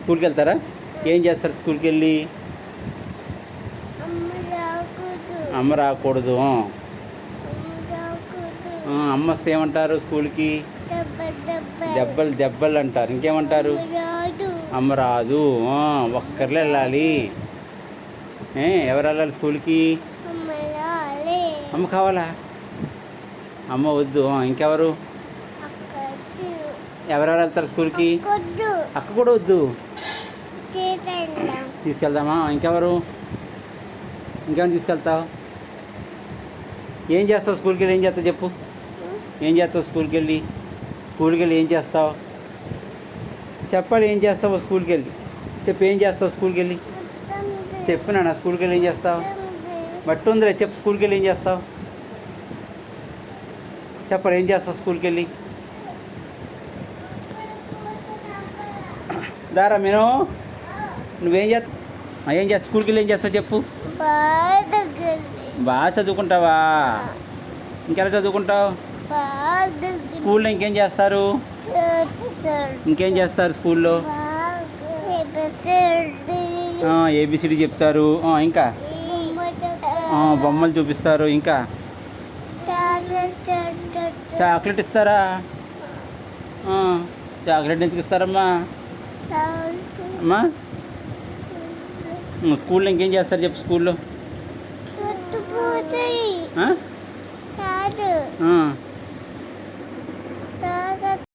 స్కూల్కి వెళ్తారా? ఏం చేస్తారు స్కూల్కి వెళ్ళి? అమ్మ రాకూడదు. అమ్మ వస్తే ఏమంటారు స్కూల్కి? దెబ్బలు దెబ్బలు అంటారు. ఇంకేమంటారు? అమ్మ రాదు. ఒక్కర్లే వెళ్ళాలి. ఎవరు వెళ్ళాలి స్కూల్కి? అమ్మ కావాలా? అమ్మ వద్దు. ఇంకెవరు? ఎవరెవరు వెళ్తారు స్కూల్కి? అక్క కూడా వద్దు. తీసుకెళ్దామా? ఇంకెవరు? ఇంకేమైనా తీసుకెళ్తావు? ఏం చేస్తావు స్కూల్కి వెళ్ళి? ఏం చేస్తావు చెప్పు. ఏం చేస్తావు స్కూల్కి వెళ్ళి? స్కూల్కి వెళ్ళి ఏం చేస్తావు చెప్పాలి. ఏం చేస్తావు స్కూల్కి వెళ్ళి? చెప్పు. ఏం చేస్తావు స్కూల్కి వెళ్ళి? చెప్పు నాన్న. స్కూల్కి వెళ్ళి ఏం చేస్తావు? బట్టు ఉందిలే. చెప్పు. స్కూల్కి వెళ్ళి ఏం చేస్తావు చెప్పాలి. ఏం చేస్తావు స్కూల్కి వెళ్ళి? దారా నేను నువ్వేం చేస్తావు? ఏం చేస్తావు స్కూల్కి వెళ్ళి? ఏం చేస్తావు చెప్పు. బాగా చదువుకుంటావా? ఇంకెలా చదువుకుంటావు? స్కూల్లో ఇంకేం చేస్తారు? ఇంకేం చేస్తారు స్కూల్లో? ఏబిసిడి చెప్తారు. ఇంకా బొమ్మలు చూపిస్తారు. ఇంకా చాక్లెట్ ఇస్తారా? చాక్లెట్ ఎందుకు ఇస్తారమ్మా? అమ్మా స్కూల్లో ఇంకేం చేస్తారు చెప్పు. స్కూల్లో